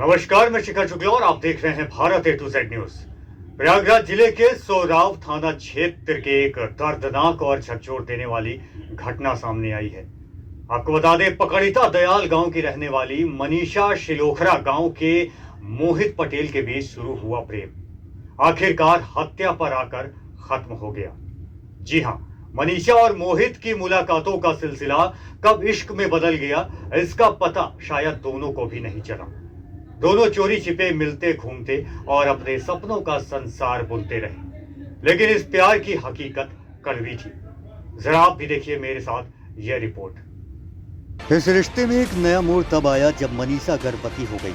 नमस्कार, मैं शिखर शुक्ला और आप देख रहे हैं Bharat A to Z news. Prayagraj जिले के सोराव थाना क्षेत्र के एक दर्दनाक और झकझोर देने वाली घटना सामने आई है। आपको बता दें, पकड़िता दयाल गांव की रहने वाली मनीषा शिलोखरा गांव के मोहित पटेल के बीच शुरू हुआ प्रेम आखिरकार हत्या पर आकर खत्म हो गया। जी हां, मनीषा और मोहित की मुलाकातों का सिलसिला कब इश्क में बदल गया, इसका पता शायद दोनों को भी नहीं चला। दोनों चोरी छिपे मिलते घूमते और अपने सपनों का संसार बुनते रहे, लेकिन इस प्यार की हकीकत कड़वी थी। जरा आप भी देखिए मेरे साथ यह रिपोर्ट। इस रिश्ते में एक नया मोड़ तब आया जब मनीषा गर्भवती हो गई।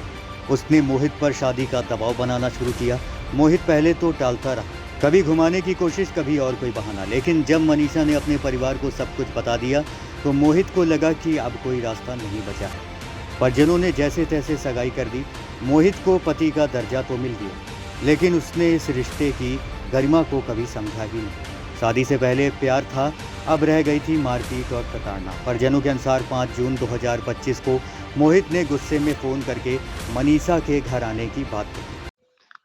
उसने मोहित पर शादी का दबाव बनाना शुरू किया। मोहित पहले तो टालता रहा, कभी घुमाने की कोशिश, कभी और कोई बहाना, लेकिन जब मनीषा ने अपने परिवार को सब कुछ बता दिया तो मोहित को लगा कि अब कोई रास्ता नहीं बचा है। परिजनों ने जैसे तैसे सगाई कर दी। मोहित को पति का दर्जा तो मिल गया, लेकिन उसने इस रिश्ते की गरिमा को कभी समझा ही नहीं। शादी से पहले प्यार था, अब रह गई थी मारपीट और प्रताड़ना। परिजनों के अनुसार 5 जून 2025 को मोहित ने गुस्से में फ़ोन करके मनीषा के घर आने की बात कही।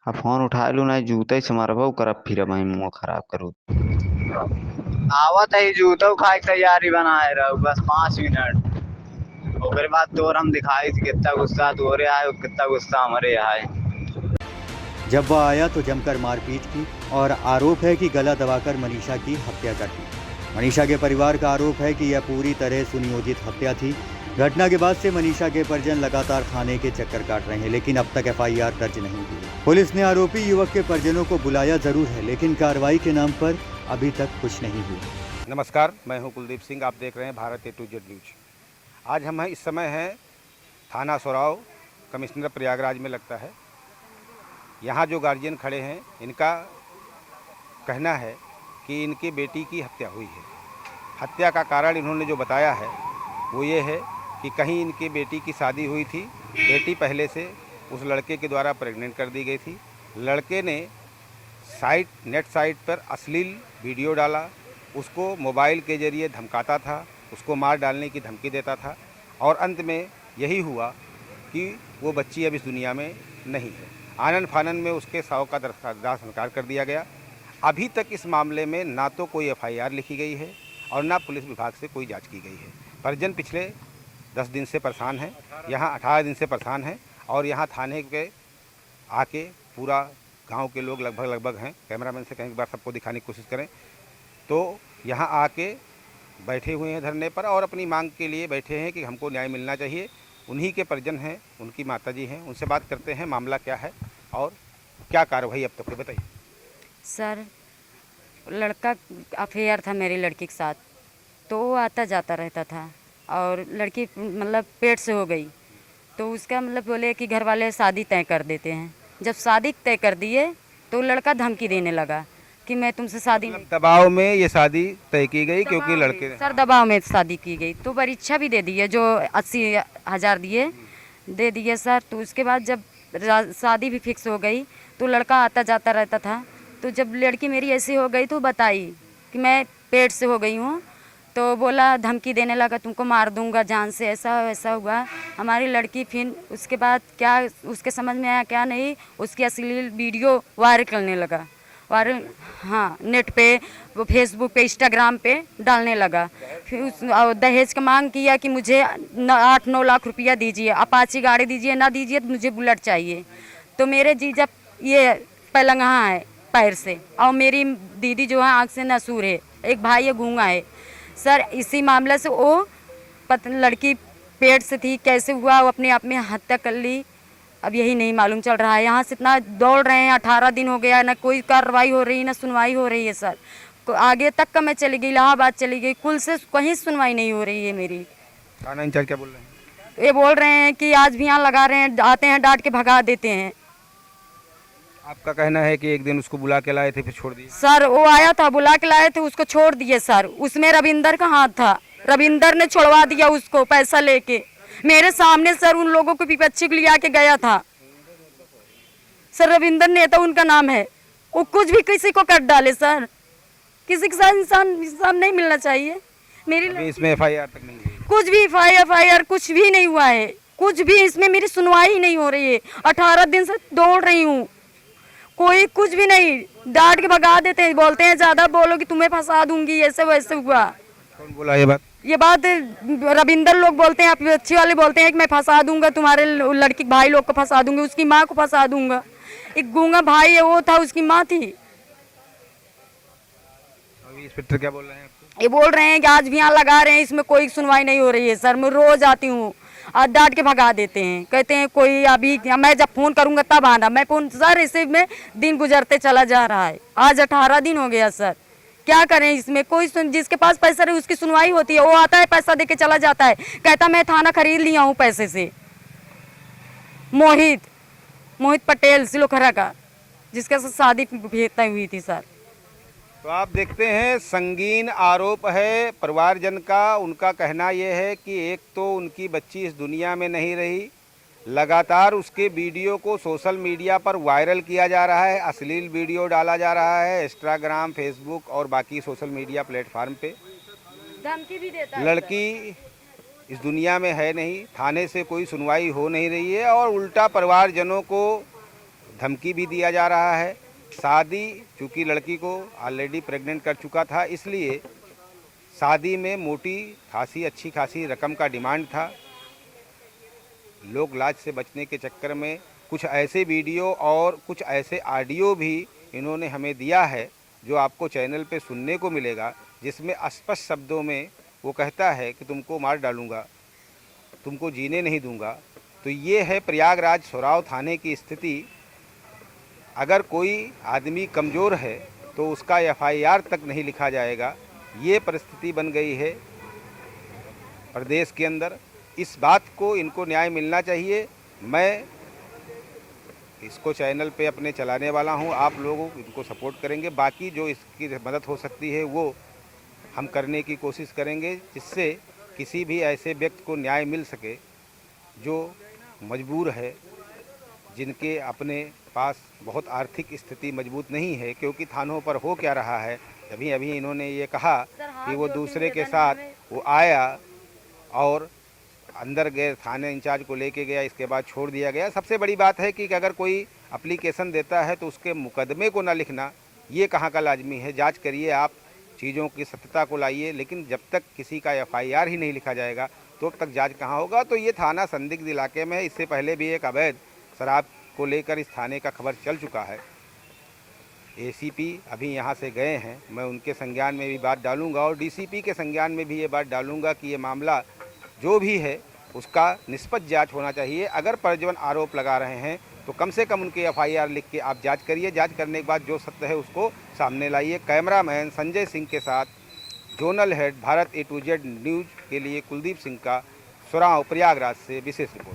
अब फोन उठा लू ना, जूते से मारबो करब, फिर मैं मुंह खराब करूँ। आवत है जूतो खाए तैयारी बनाए रहो, बस 5 मिनट ओकरे बाद तोर हम दिखाई थी कितना गुस्सा तोरे आए, कितना गुस्सा हमारे आए। जब वह आया तो जमकर मारपीट की और आरोप है कि गला दबाकर मनीषा की हत्या कर दी। मनीषा के परिवार का आरोप है कि यह पूरी तरह सुनियोजित हत्या थी। घटना के बाद से मनीषा के परिजन लगातार थाने के चक्कर काट रहे हैं, लेकिन अब तक FIR दर्ज नहीं हुई। पुलिस ने आरोपी युवक के परिजनों को बुलाया जरूर है, लेकिन कार्रवाई के नाम पर अभी तक कुछ नहीं हुआ। नमस्कार, मैं हूं कुलदीप सिंह। आप देख रहे हैं Bharat A to Z news. आज हम इस समय हैं थाना सोराव, कमिश्नर प्रयागराज में लगता है। यहाँ जो गार्जियन खड़े हैं, इनका कहना है कि इनकी बेटी की हत्या हुई है। हत्या का कारण इन्होंने जो बताया है वो ये है कि कहीं इनकी बेटी की शादी हुई थी, बेटी पहले से उस लड़के के द्वारा प्रेग्नेंट कर दी गई थी। लड़के ने नेट साइट पर अश्लील वीडियो डाला, उसको मोबाइल के ज़रिए धमकाता था, उसको मार डालने की धमकी देता था, और अंत में यही हुआ कि वो बच्ची अब इस दुनिया में नहीं है। आनन फानन में उसके शव का दाह संस्कार कर दिया गया। अभी तक इस मामले में ना तो कोई FIR लिखी गई है और ना पुलिस विभाग से कोई जांच की गई है। परिजन पिछले 10 दिन से परेशान हैं, यहाँ 18 दिन से परेशान हैं, और यहाँ थाने के आके पूरा गांव के लोग लगभग हैं। कैमरामैन से कहीं एक बार सबको दिखाने की कोशिश करें तो यहाँ आके बैठे हुए हैं धरने पर और अपनी मांग के लिए बैठे हैं कि हमको न्याय मिलना चाहिए। उन्हीं के परिजन हैं, उनकी माताजी हैं, उनसे बात करते हैं मामला क्या है और क्या कार्रवाई अब तक बताइए। सर, लड़का अफेयर था मेरी लड़की के साथ, तो वो आता जाता रहता था और लड़की मतलब पेट से हो गई तो उसका मतलब बोले कि घर वाले शादी तय कर देते हैं। जब शादी तय कर दिए तो लड़का धमकी देने लगा कि मैं तुमसे शादी नहीं। दबाव में ये शादी तय की गई क्योंकि लड़के सर दबाव में शादी की गई, तो परीक्षा भी दे दी है, जो 80,000 दे दिए सर। तो उसके बाद जब शादी भी फिक्स हो गई तो लड़का आता जाता रहता था। तो जब लड़की मेरी ऐसी हो गई तो बताई कि मैं पेट से हो गई हूँ, तो बोला धमकी देने लगा, तुमको मार दूंगा जान से, ऐसा हुआ। हमारी लड़की फिर उसके बाद क्या उसके समझ में आया क्या नहीं, उसकी अश्लील वीडियो वायरल करने लगा। वायरल, हाँ, नेट पे, वो फेसबुक पे, इंस्टाग्राम पे डालने लगा। फिर उस दहेज का मांग किया कि मुझे 8-9 लाख रुपया दीजिए, अपाची गाड़ी दीजिए, ना दीजिए तो मुझे बुलेट चाहिए। तो मेरे जीजा ये पलंगा है पैर से, और मेरी दीदी जो है आँख से नसूर है, एक भाई है गूंगा है। सर इसी मामले से वो लड़की पेट से थी, कैसे हुआ वो अपने आप में हत्या कर ली, अब यही नहीं मालूम चल रहा है। यहाँ से इतना दौड़ रहे हैं, 18 दिन हो गया, ना कोई कार्रवाई हो रही, ना सुनवाई हो रही है सर। आगे तक का मैं चली गई, इलाहाबाद चली गई, कुल से कहीं सुनवाई नहीं हो रही है मेरी। थाना इंचार्ज क्या बोल रहे हैं? ये बोल रहे हैं कि आज भी यहाँ लगा रहे हैं, आते हैं डांट के भगा देते हैं। आपका कहना है कि एक दिन उसको बुला के लाए थे फिर छोड़ दिए? सर वो आया था, बुला के लाए थे, उसको छोड़ दिए सर। उसमें रविंदर का हाथ था, रविंदर ने छोड़वा दिया उसको पैसा लेके मेरे सामने। सर उन लोगों को विपक्षी को लिया के गया था सर, रविंदर नेता उनका नाम है। वो कुछ भी किसी को कर डाले सर, किसी के साथ इंसान नहीं मिलना चाहिए। मेरी इसमें FIR तक नहीं हुई? कुछ भी FIR कुछ भी नहीं हुआ है। कुछ भी इसमें मेरी सुनवाई ही नहीं हो रही है। 18 दिन से दौड़ रही हूँ, कोई कुछ भी नहीं, डांट के भगा देते हैं, बोलते हैं ज़्यादा बोलोगी तुम्हें फंसा दूंगी, ऐसे वैसे हुआ। कौन बोला ये बात? ये बात रविंदर लोग बोलते हैं, आप अच्छी वाले बोलते हैं कि मैं फंसा दूंगा, तुम्हारे लड़की भाई लोग को फंसा दूंगी, उसकी माँ को फंसा दूंगा। एक गूंगा भाई है, वो था, उसकी माँ थी। अभी इंस्पेक्टर क्या बोल रहे हैं आपको? ये बोल रहे हैं कि आज भी यहाँ लगा रहे हैं, इसमें कोई सुनवाई नहीं हो रही है सर। मैं रोज आती हूँ, आज डांट के भगा देते हैं, कहते हैं कोई अभी, मैं जब फोन करूंगा तब आना। मैं फोन सर, इसी में दिन गुजरते चला जा रहा है। आज 18 दिन हो गया सर, क्या करें इसमें? कोई जिसके पास पैसा रहे उसकी सुनवाई होती है, वो आता है पैसा दे के चला जाता है, कहता मैं थाना खरीद लिया हूँ पैसे से। मोहित पटेल सिलोखरा का, जिसके साथ शादी भी तय हुई थी सर। तो आप देखते हैं, संगीन आरोप है परिवारजन का। उनका कहना यह है कि एक तो उनकी बच्ची इस दुनिया में नहीं रही, लगातार उसके वीडियो को सोशल मीडिया पर वायरल किया जा रहा है, अश्लील वीडियो डाला जा रहा है इंस्टाग्राम, फेसबुक और बाकी सोशल मीडिया प्लेटफार्म पे। धमकी भी देता है। लड़की इस दुनिया में है नहीं, थाने से कोई सुनवाई हो नहीं रही है और उल्टा परिवारजनों को धमकी भी दिया जा रहा है। शादी, चूँकि लड़की को ऑलरेडी प्रेग्नेंट कर चुका था, इसलिए शादी में मोटी खासी अच्छी खासी रकम का डिमांड था। लोग लाज से बचने के चक्कर में कुछ ऐसे वीडियो और कुछ ऐसे ऑडियो भी इन्होंने हमें दिया है जो आपको चैनल पे सुनने को मिलेगा, जिसमें स्पष्ट शब्दों में वो कहता है कि तुमको मार डालूंगा, तुमको जीने नहीं दूंगा। तो ये है प्रयागराज सोराव थाने की स्थिति। अगर कोई आदमी कमज़ोर है तो उसका FIR तक नहीं लिखा जाएगा, ये परिस्थिति बन गई है प्रदेश के अंदर। इस बात को इनको न्याय मिलना चाहिए। मैं इसको चैनल पे अपने चलाने वाला हूँ, आप लोग इनको सपोर्ट करेंगे, बाकी जो इसकी मदद हो सकती है वो हम करने की कोशिश करेंगे, जिससे किसी भी ऐसे व्यक्ति को न्याय मिल सके जो मजबूर है, जिनके अपने पास बहुत आर्थिक स्थिति मजबूत नहीं है। क्योंकि थानों पर हो क्या रहा है, अभी अभी इन्होंने ये कहा कि वो दूसरे के साथ वो आया और अंदर गए, थाने इंचार्ज को लेके गया, इसके बाद छोड़ दिया गया। सबसे बड़ी बात है कि अगर कोई एप्लीकेशन देता है तो उसके मुकदमे को ना लिखना, ये कहाँ का लाजमी है। जांच करिए, आप चीज़ों की सत्यता को लाइए, लेकिन जब तक किसी का FIR ही नहीं लिखा जाएगा तो अब तक जांच कहाँ होगा। तो ये थाना संदिग्ध इलाके में, इससे पहले भी एक अवैध शराब को लेकर इस थाने का खबर चल चुका है। ACP अभी यहाँ से गए हैं, मैं उनके संज्ञान में भी बात डालूंगा और DCP के संज्ञान में भी ये बात डालूंगा कि ये मामला जो भी है उसका निष्पक्ष जांच होना चाहिए। अगर प्रज्वलन आरोप लगा रहे हैं तो कम से कम उनके FIR लिख के आप जांच करिए। जांच करने के बाद जो सत्य है उसको सामने लाइए। कैमरामैन संजय सिंह के साथ zonal head Bharat A to Z news के लिए कुलदीप सिंह का सोराव प्रयागराज से विशेष रिपोर्ट।